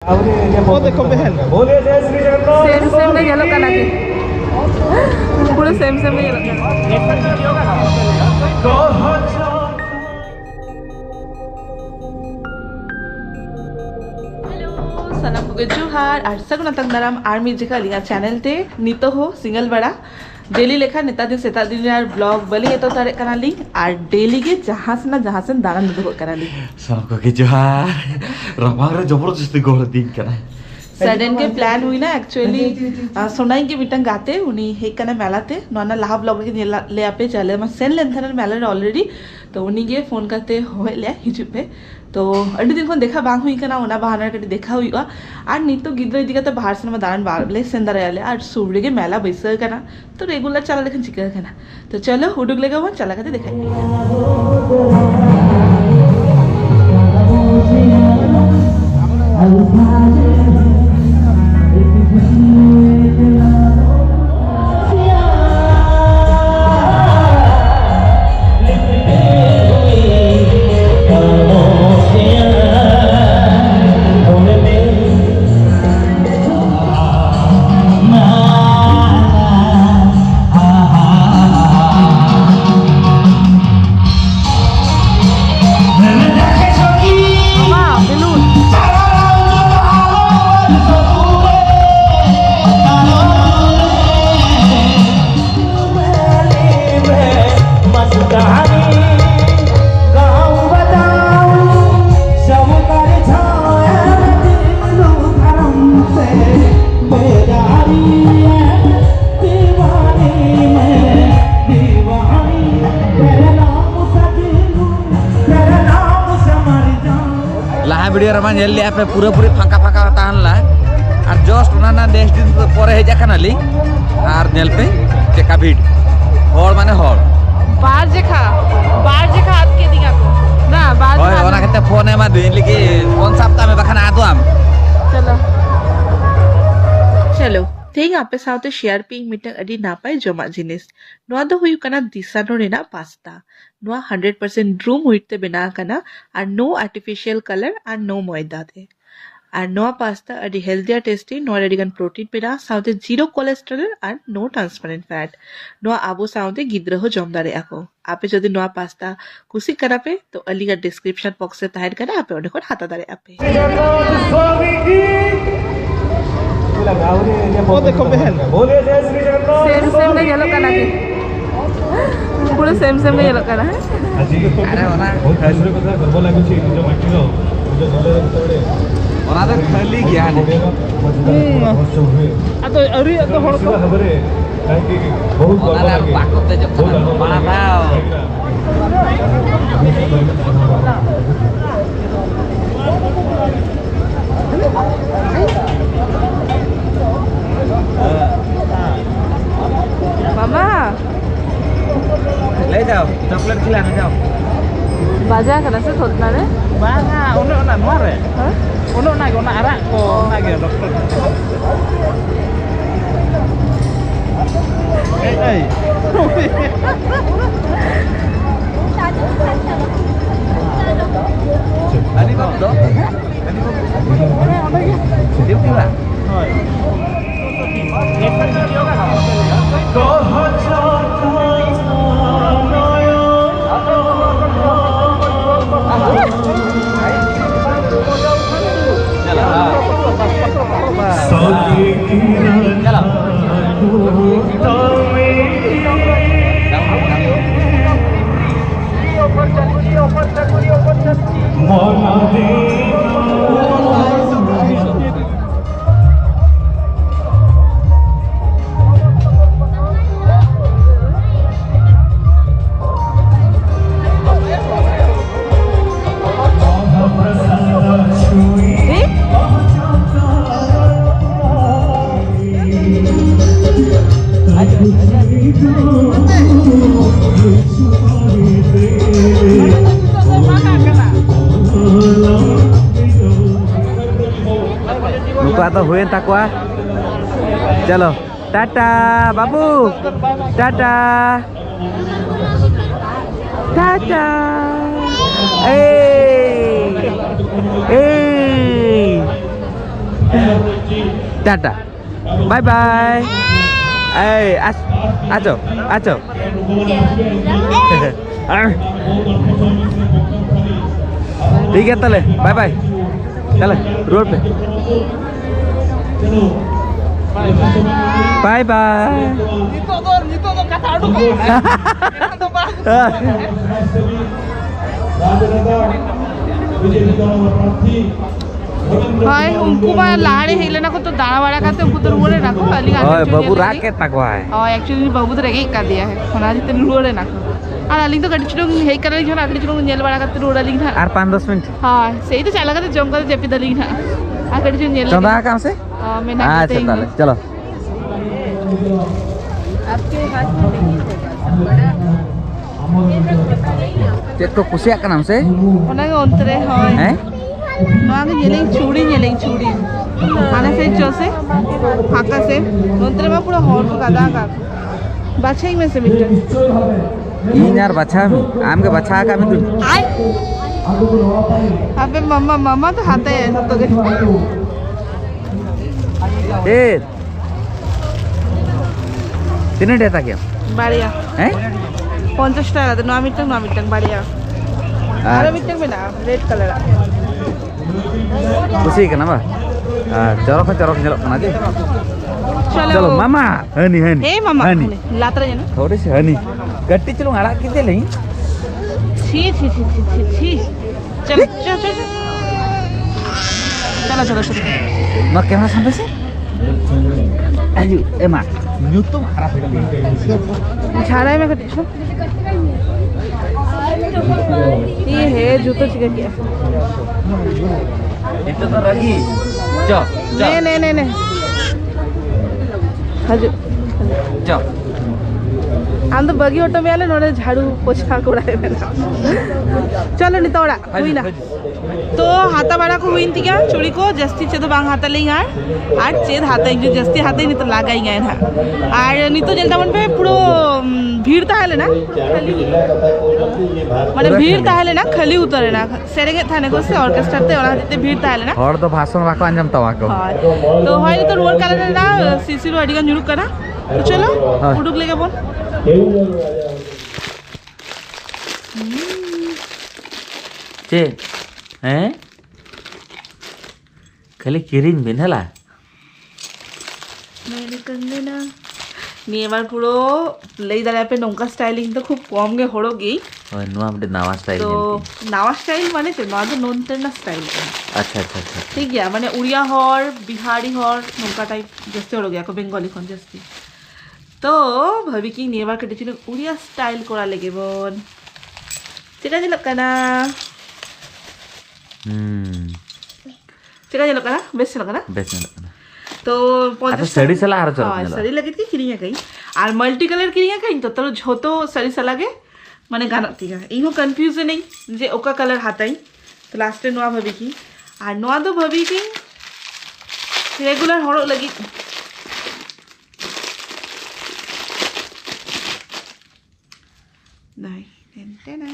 Oh, देखो बहन same same नहीं येलो कलर की पूरा सेम सेम नहीं येलो सनम को जोहार और सगुना तंग दाराम आर्मी जेका लिया चैनल ते नितो हो सिंगल बड़ा डेली लेखा नेता दिन सेता दिन यार ब्लॉग बली तो तारे कनाली और डेली के जहाँ से दाना नितो कनाली सनम को जोहार रमांग रे जबरदस्ती गोड़ दिन कना सडन के प्लान हुई ना एक्चुअली सोनाई के मिटंग गाते उन्हीं हे कना मेलाते नोना लाहा ब्लॉग के ले आपे चले मैं सेन लेन थनर मेला ऑलरेडी तो उन्हीं के फोन करते होए ले हिजु पे तो अड्डी दिन फोन देखा बांग हुई कना ओना बहाना कटी देखा हुईगा और नीतो गिद्र इदी कते बाहर से दान बारले सेंदर आले और सुबह के मेला बैसर कना तो रेगुलर चला लेकिन चिकर कना तो चलो उडुक लेगा वो चला करते दिखाई वीडियो रमा नेल लिया पे पूरा पूरी फांका फांका तानला और जस्ट उना नेक्स्ट दिन परे हे जाखानाली और नेल पे चेका भीड़ हर माने हर बार जेखा हाथ के दिगा को ना बार ओए ओना केते फोन एमा दिन लिकी कोन सप्ताह में बखाना आतो हम चलो तेंग आपे साउते शेयर पिंग मिटंग अडी नापाय जमा जिनिस नोआ दो हुयु कना दिसानो रेना पास्ता नोआ 100% रूम हुइते बिना कना और नो आर्टिफिशियल कलर और नो मैदा थे और नोआ पास्ता अडी हेल्दियर टेस्टी नोआ रेडिगन प्रोटीन पिना साउते जीरो कोलेस्ट्रॉल और नो ट्रांसपेरेंट फैट नोआ आबो साउते गिद्रह जमदारे आको आपे जदि नोआ पास्ता कुसी करापे तो अलीगढ़ डिस्क्रिप्शन बॉक्स से ताहेर करा आपे ओडे कोड हाता दारे आपे Oh, देखो बहन सेम सेम नहीं येलो कलर की पूरा सेम सेम नहीं येलो कलर है अरे ओना खाली कथा गर्व लागु छी जो माटी रो जो गले तोड़े ओना तो खाली ज्ञान है आ तो अरे तो हड़ को खबरे काहे कि बहुत गर्व लागे पाकते जो बड़ा था मामा ले जाओ चॉकलेट खिलाने जाओ बाजा करना से थोतना रे बांगा ओने ओना मारे ओने ओना ओना आरा को ओना के doctor A ani kok do ani kok dia pula होय एक वीडियो का Lupa atau huyen takwa. Chalo. Tata, babu. Tata. Tata. Hey. Hey. Tata bye bye आचो आचो ठीक है तले बाय बाय चले रोड पे बाय बाय हाय उनको मैं लाड़े हेले ना को तो दाना वाड़ा खाते उनको तो रुड़े ना को अली ओए बाबू राके तक है और एक्चुअली बाबू तो रेगे का दिया है खाना जितने रुड़े ना को আর আলিং তো গড়ি চুং হেই করে লিখা আলি চুং নেল বাড়া করতে রোড়া লিখা আর 5-10 मिनट हां सही तो चला करते जम करते जेपी दली ना आ गड़ी चुं नेल चंदा कहां से मैं ना अच्छा चलो चलो आपके हाथ में देखिए बड़ा चेक को कुसिया का नाम से ओना के अंतरे হয় हैं नोआ के नेलें चूड़ी आने से चोसे फाका से अंतरे में पूरा हॉट गादा का बाछाई में से मिलता इन यार बच्चा आम के बच्चा का मैं अबे मम्मा मम्मा तो हाथे है सब तो ए तीन डेटा क्या बढ़िया हैं 50 টাকা তো 9 মিটার बढ़िया আরে মিটার में ना रेड कलर खुशी का ना बा चरक चलो ना जी चलो चलो मामा हनी ए मामा हनी लातरा जना थोड़ी सी हनी गट्टी चलो आड़ा किते नहीं छी चलो चलो ना कैमरा सामने से अयो ए मां न्यू तो खराब हो गई झाड़ा में कटी ये है जूतो चिका किया itu तो lagi jo ने हजू jo हम तो बगी ऑटो में आले नोने झाड़ू पोछा कोड़ाए मेरा चलो नहीं तोड़ा हुई ना तो हाथा बाड़ा को हुई थी क्या चूड़ी को जस्ती चे तो बांग हाथा लेंगे आर चेद हाथा जो जस्ती हाथे नहीं तो लागा ही गए ना आर नहीं तो जलता मन पे पूरा भीड़ ता है ना माने भीड़ ता है ना खली उतरे ना सेरेगे थाने को से ऑर्केस्ट्रा ते और हाथे भीड़ ता है ना और तो भाषण वाको अंजम तवा को तो है तो रोड कलर ना सीसी रो अडिगा जुड़ुक करा तो चलो उड़ुक लेके बोल चे हैं खाली किरिंग बेनला मैंने करने ना নিয়ে এবার পুরো লেই দাঁড়ায় পে নৌকা স্টাইলিং তো খুব কম গে হড়ো গেই ওই নো আমডে নাওয়া স্টাইল তো নাওয়া স্টাইল মানে তো নয় নন্তের না স্টাইল अच्छा अच्छा अच्छा ঠিক গিয়া মানে উড়িয়া হর বিহারি হর নৌকা টাইপ জস্তে হড়ো গিয়া কো বেঙ্গলি খন জস্তি তো ভাবি কি নিয়ে এবার কেটেছিল উড়িয়া স্টাইল করা লেগে বোন ঠিক আছে লোকানা ঠিক আছে লোকানা বেশ লোকানা बेस्ट ना तो अच्छा साड़ी सला हर चलो साड़ी लगे थी किरिया कहीं और मल्टी कलर किरिया कहीं तो तलो झोतो साड़ी सलागे माने गाना तीगा इहो कंफ्यूजन नहीं जे ओका कलर हाताई तो लास्ट नोआ भाभी की और नोआ तो भाभी की रेगुलर हड़ो लगी नहीं टेंटेना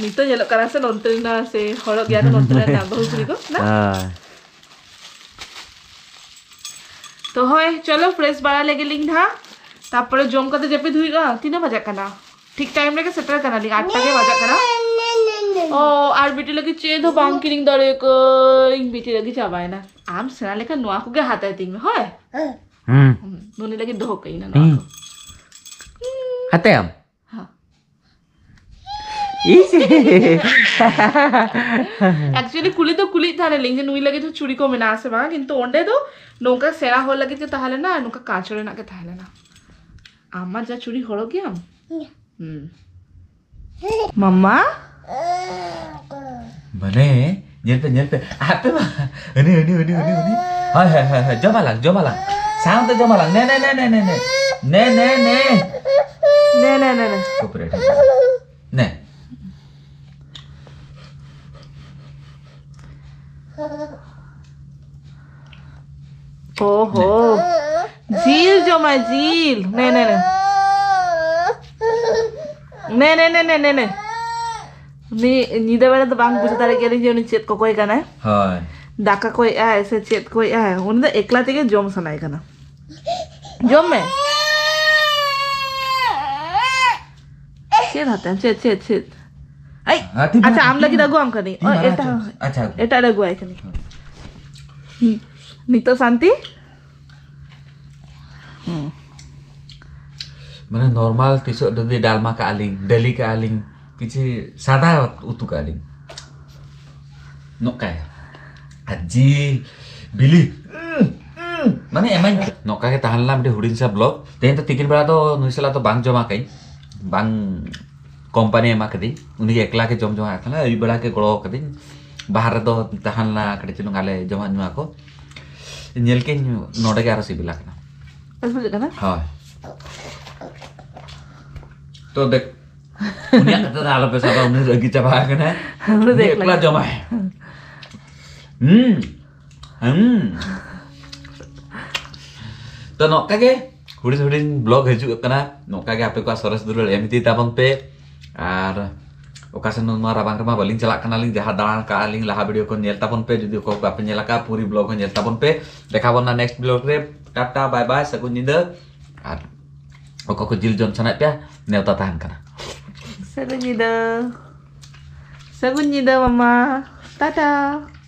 Nito nyelok karasa nonton na se horok ya nonton na bahus ko na तो হয় চলো ফ্রেশ বাড়া লেগে লিং না তারপরে জম করতে যেপে ধুইগা 3 বাজা কানা ঠিক টাইম রেখে সেটার কানা লিং 8 টাকে বাজা কানা ও আর বিটি লগে চে ধো বাংকি লিং দরে কই বিটি লগে চাবায় না আম সেনা লেখা নোয়া কুগে হাতায় তিং হয় নোনি লগে ধো কই না নোয়া हाते हम हां इसे एक्चुअली कुली तो कुली थाने लिंग जे नुई लगे तो चूड़ी को मेना से बा किंतु ओंडे तो नौका सेरा हो लगे तो ताहले ना नौका काचरे ना के ताहले ना आमा जा चूड़ी हड़ो गया मम्मा बने nyel pe apa ba ini hai jom malang sang to jom malang ne cooperate ne ओहो झील जो मैं झील ने Ni nyida bela to bang buja dare gele je uni chet ko koi kana Hoi. daka koi ai se chet koi ai uni da ekla tege jom sanai kana jom me chet hata chet ai acha am lagi dagu am kani oh eta dagu ai kani Nito Santi Mana normal tisuk dari dalma ke aling, deli ke aling, kici sada utu ke aling. Nok kaya, aji, bili, mana emang nok kaya tahan lam deh hudin sa blog. Then to tikin bera to nuisela to bang joma kai, bang company emak kadi, uni ekla ke jom joma kana, ibu bera ke golo kadi, bahar to tahan la kadi cinu ngale joma nyu ako. Nyel ke nyu node ke arus ibila kana. Apa kana Hai. तो देख उन्हें कते दाल पे सादा उन्हें रगी चबा के ना हमने देख एकला जमा है तो नौका के हुडिन ब्लॉग हजू कना नौका के आपे को सरस दुरल एमिति ताबन पे आर ओकासन नमा राबांग रमा बलिंग चला कना लिंग जहां दान का लिंग लाहा वीडियो को नेल ताबन पे जदि को आपे नेला का पूरी ब्लॉग को नेल ताबन पे देखाबन ना नेक्स्ट ब्लॉग रे टाटा बाय बाय सगुन निंदा आर ओको को जिल जन सना पे नेवता tahan kana. Sagunyida mama. Dadah.